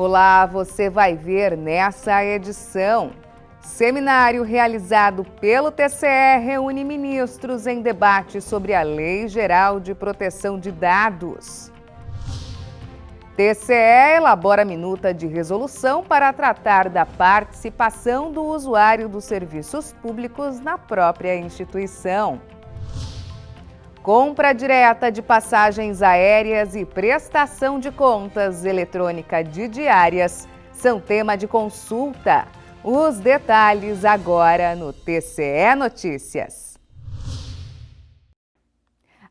Olá, você vai ver nessa edição. Seminário realizado pelo TCE reúne ministros em debate sobre a Lei Geral de Proteção de Dados. TCE elabora minuta de resolução para tratar da participação do usuário dos serviços públicos na própria instituição. Compra direta de passagens aéreas e prestação de contas eletrônica de diárias são tema de consulta. Os detalhes agora no TCE Notícias.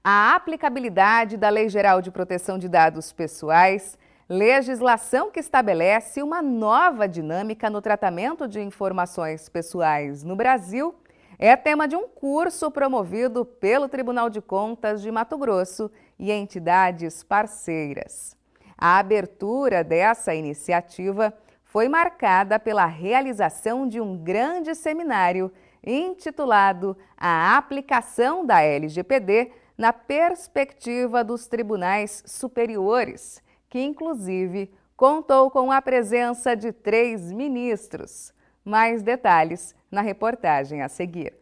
A aplicabilidade da Lei Geral de Proteção de Dados Pessoais, legislação que estabelece uma nova dinâmica no tratamento de informações pessoais no Brasil, é tema de um curso promovido pelo Tribunal de Contas de Mato Grosso e entidades parceiras. A abertura dessa iniciativa foi marcada pela realização de um grande seminário intitulado A Aplicação da LGPD na Perspectiva dos Tribunais Superiores, que inclusive contou com a presença de 3 ministros. Mais detalhes na reportagem a seguir.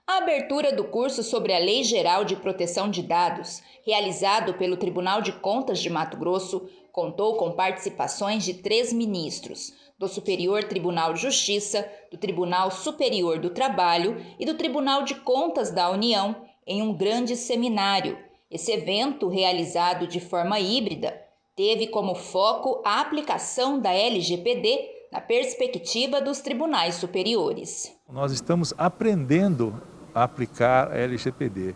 A abertura do curso sobre a Lei Geral de Proteção de Dados, realizado pelo Tribunal de Contas de Mato Grosso, contou com participações de 3 ministros, do Superior Tribunal de Justiça, do Tribunal Superior do Trabalho e do Tribunal de Contas da União, em um grande seminário. Esse evento, realizado de forma híbrida, teve como foco a aplicação da LGPD na perspectiva dos tribunais superiores. Nós estamos aprendendo a aplicar a LGPD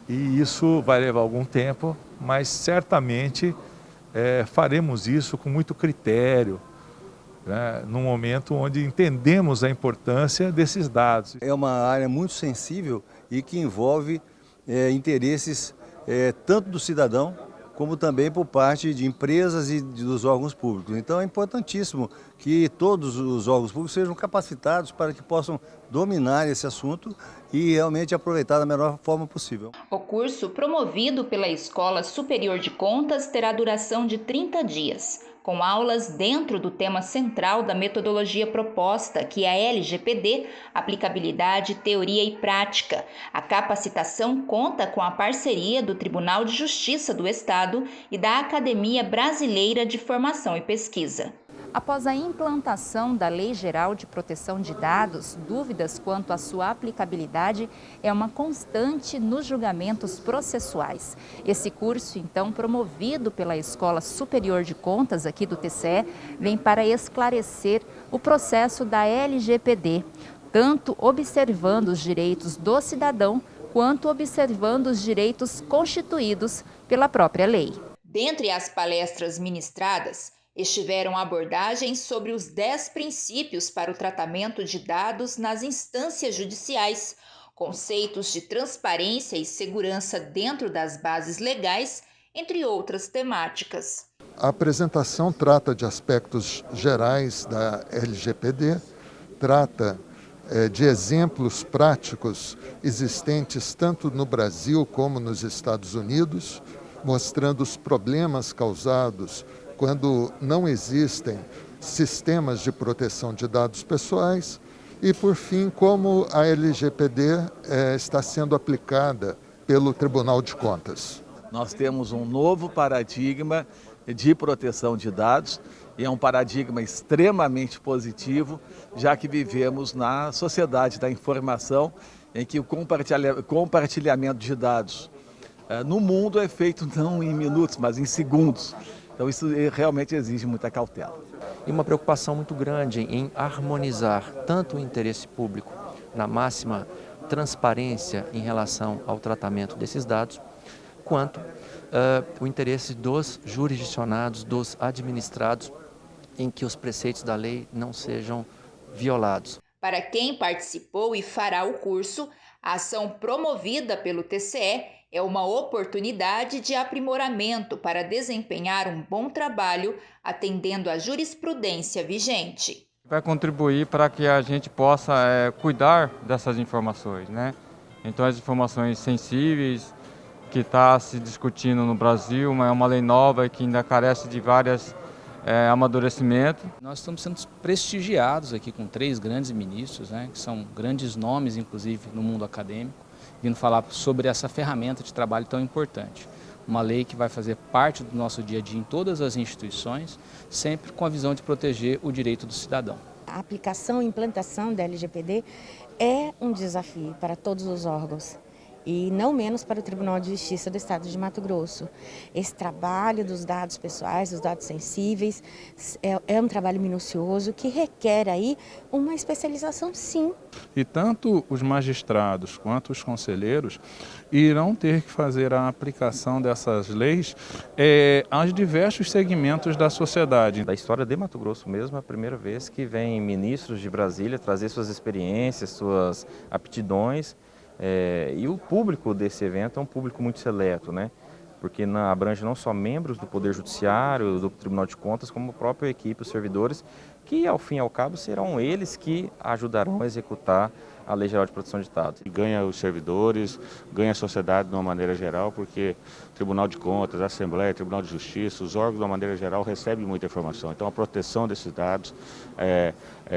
e isso vai levar algum tempo, mas certamente faremos isso com muito critério, né, num momento onde entendemos a importância desses dados. É uma área muito sensível e que envolve interesses tanto do cidadão como também por parte de empresas e dos órgãos públicos. Então é importantíssimo que todos os órgãos públicos sejam capacitados para que possam dominar esse assunto e realmente aproveitar da melhor forma possível. O curso, promovido pela Escola Superior de Contas, terá duração de 30 dias, com aulas dentro do tema central da metodologia proposta, que é a LGPD, aplicabilidade, teoria e prática. A capacitação conta com a parceria do Tribunal de Justiça do Estado e da Academia Brasileira de Formação e Pesquisa. Após a implantação da Lei Geral de Proteção de Dados, dúvidas quanto à sua aplicabilidade é uma constante nos julgamentos processuais. Esse curso, então, promovido pela Escola Superior de Contas aqui do TCE, vem para esclarecer o processo da LGPD, tanto observando os direitos do cidadão, quanto observando os direitos constituídos pela própria lei. Dentre as palestras ministradas, estiveram abordagens sobre os 10 princípios para o tratamento de dados nas instâncias judiciais, conceitos de transparência e segurança dentro das bases legais, entre outras temáticas. A apresentação trata de aspectos gerais da LGPD, trata de exemplos práticos existentes tanto no Brasil como nos Estados Unidos, mostrando os problemas causados quando não existem sistemas de proteção de dados pessoais e, por fim, como a LGPD está sendo aplicada pelo Tribunal de Contas. Nós temos um novo paradigma de proteção de dados e é um paradigma extremamente positivo, já que vivemos na sociedade da informação em que o compartilhamento de dados no mundo é feito não em minutos, mas em segundos. Então isso realmente exige muita cautela. E uma preocupação muito grande em harmonizar tanto o interesse público na máxima transparência em relação ao tratamento desses dados, quanto o interesse dos jurisdicionados, dos administrados, em que os preceitos da lei não sejam violados. Para quem participou e fará o curso, a ação promovida pelo TCE é uma oportunidade de aprimoramento para desempenhar um bom trabalho atendendo à jurisprudência vigente. Vai contribuir para que a gente possa cuidar dessas informações, né? Então as informações sensíveis que está se discutindo no Brasil, é uma lei nova que ainda carece de várias amadurecimento. Nós estamos sendo prestigiados aqui com 3 grandes ministros, né, que são grandes nomes, inclusive, no mundo acadêmico, vindo falar sobre essa ferramenta de trabalho tão importante. Uma lei que vai fazer parte do nosso dia a dia em todas as instituições, sempre com a visão de proteger o direito do cidadão. A aplicação e implantação da LGPD é um desafio para todos os órgãos e não menos para o Tribunal de Justiça do Estado de Mato Grosso. Esse trabalho dos dados pessoais, dos dados sensíveis, é um trabalho minucioso que requer aí uma especialização, sim. E tanto os magistrados quanto os conselheiros irão ter que fazer a aplicação dessas leis aos diversos segmentos da sociedade. Da história de Mato Grosso mesmo, é a primeira vez que vem ministros de Brasília trazer suas experiências, suas aptidões. E o público desse evento é um público muito seleto, né? Porque abrange não só membros do Poder Judiciário, do Tribunal de Contas, como a própria equipe, os servidores, que ao fim e ao cabo serão eles que ajudarão a executar a Lei Geral de Proteção de Dados. Ganha os servidores, ganha a sociedade de uma maneira geral, porque Tribunal de Contas, Assembleia, Tribunal de Justiça, os órgãos de uma maneira geral recebem muita informação. Então a proteção desses dados,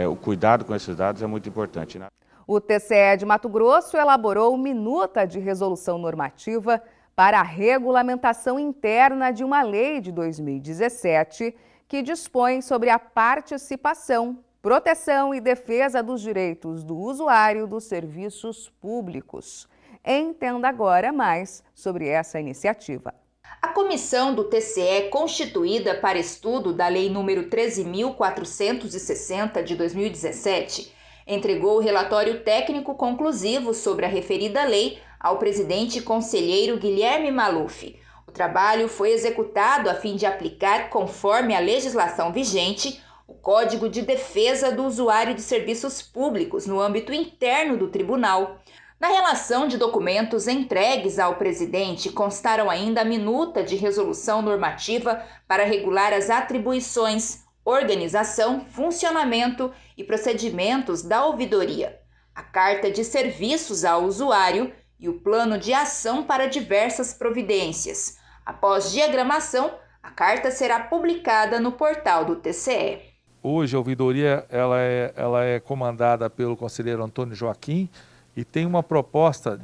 o cuidado com esses dados é muito importante, né? O TCE de Mato Grosso elaborou minuta de resolução normativa para a regulamentação interna de uma lei de 2017 que dispõe sobre a participação, proteção e defesa dos direitos do usuário dos serviços públicos. Entenda agora mais sobre essa iniciativa. A comissão do TCE, constituída para estudo da Lei nº 13.460 de 2017, entregou o relatório técnico conclusivo sobre a referida lei ao presidente e conselheiro Guilherme Maluf. O trabalho foi executado a fim de aplicar, conforme a legislação vigente, o Código de Defesa do Usuário de Serviços Públicos no âmbito interno do tribunal. Na relação de documentos entregues ao presidente, constaram ainda a minuta de resolução normativa para regular as atribuições, organização, funcionamento e procedimentos da ouvidoria, a carta de serviços ao usuário e o plano de ação para diversas providências. Após diagramação, a carta será publicada no portal do TCE. Hoje a ouvidoria ela é comandada pelo conselheiro Antônio Joaquim e tem uma proposta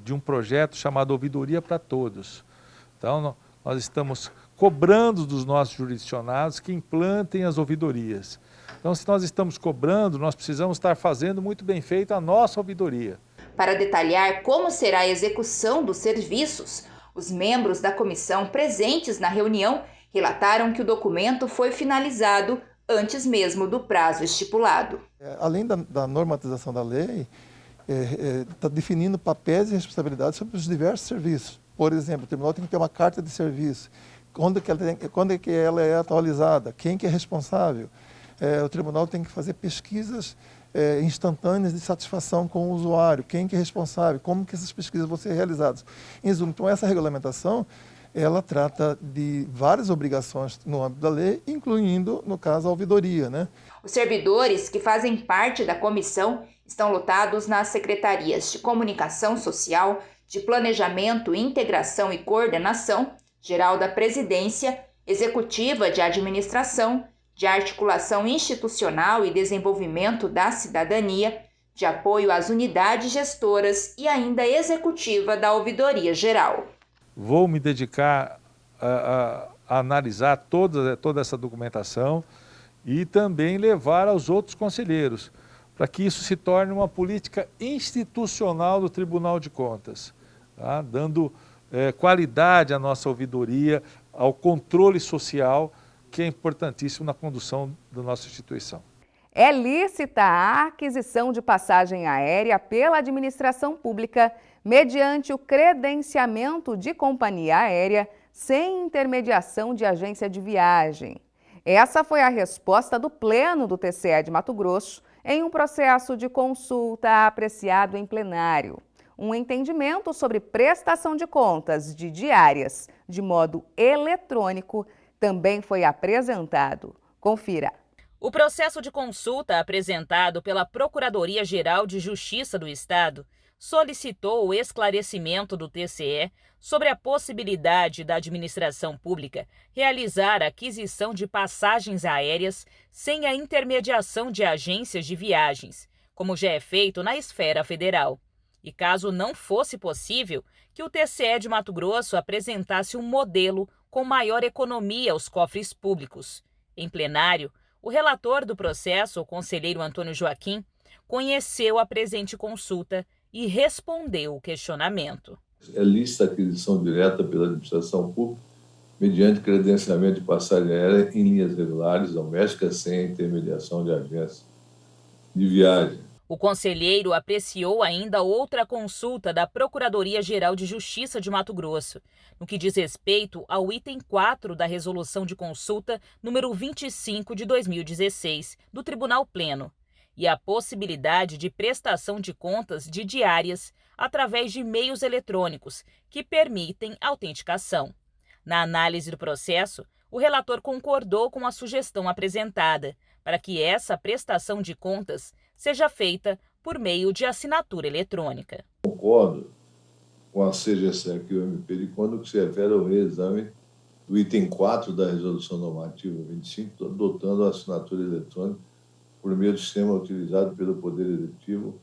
de um projeto chamado Ouvidoria para Todos. Então nós estamos cobrando dos nossos jurisdicionados que implantem as ouvidorias. Então, se nós estamos cobrando, nós precisamos estar fazendo muito bem feita a nossa ouvidoria. Para detalhar como será a execução dos serviços, os membros da comissão presentes na reunião relataram que o documento foi finalizado antes mesmo do prazo estipulado. Além da normatização da lei, está definindo papéis e responsabilidades sobre os diversos serviços. Por exemplo, o tribunal tem que ter uma carta de serviço. Quando é que ela é atualizada? Quem que é responsável? O tribunal tem que fazer pesquisas instantâneas de satisfação com o usuário. Quem que é responsável? Como que essas pesquisas vão ser realizadas? Em resumo, então, essa regulamentação, ela trata de várias obrigações no âmbito da lei, incluindo, no caso, a ouvidoria, né? Os servidores que fazem parte da comissão estão lotados nas secretarias de Comunicação Social, de Planejamento, Integração e Coordenação, Geral da Presidência, Executiva de Administração, de Articulação Institucional e Desenvolvimento da Cidadania, de Apoio às Unidades Gestoras e ainda Executiva da Ouvidoria Geral. Vou me dedicar a analisar toda essa documentação e também levar aos outros conselheiros, para que isso se torne uma política institucional do Tribunal de Contas, tá? Dando qualidade à nossa ouvidoria, ao controle social, que é importantíssimo na condução da nossa instituição. É lícita a aquisição de passagem aérea pela administração pública mediante o credenciamento de companhia aérea sem intermediação de agência de viagem. Essa foi a resposta do Pleno do TCE de Mato Grosso em um processo de consulta apreciado em plenário. Um entendimento sobre prestação de contas de diárias de modo eletrônico também foi apresentado. Confira. O processo de consulta apresentado pela Procuradoria-Geral de Justiça do Estado solicitou o esclarecimento do TCE sobre a possibilidade da administração pública realizar a aquisição de passagens aéreas sem a intermediação de agências de viagens, como já é feito na esfera federal. E caso não fosse possível, que o TCE de Mato Grosso apresentasse um modelo com maior economia aos cofres públicos. Em plenário, o relator do processo, o conselheiro Antônio Joaquim, conheceu a presente consulta e respondeu o questionamento. É lícita a aquisição direta pela administração pública mediante credenciamento de passagem aérea em linhas regulares domésticas sem intermediação de agência de viagem. O conselheiro apreciou ainda outra consulta da Procuradoria-Geral de Justiça de Mato Grosso, no que diz respeito ao item 4 da Resolução de Consulta número 25 de 2016, do Tribunal Pleno, e a possibilidade de prestação de contas de diárias através de meios eletrônicos que permitem autenticação. Na análise do processo, o relator concordou com a sugestão apresentada para que essa prestação de contas seja feita por meio de assinatura eletrônica. Concordo com a CGC aqui, o MP, quando se refere ao reexame do item 4 da Resolução Normativa 25, adotando a assinatura eletrônica por meio do sistema utilizado pelo Poder Executivo,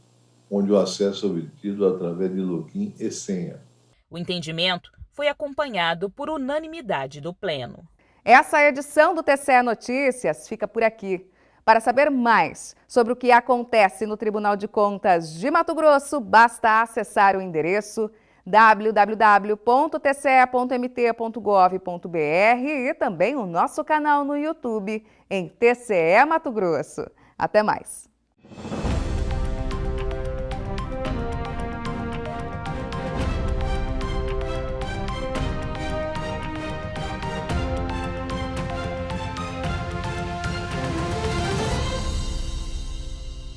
onde o acesso é obtido através de login e senha. O entendimento foi acompanhado por unanimidade do Pleno. Essa edição do TCE Notícias fica por aqui. Para saber mais sobre o que acontece no Tribunal de Contas de Mato Grosso, basta acessar o endereço www.tce.mt.gov.br e também o nosso canal no YouTube em TCE Mato Grosso. Até mais!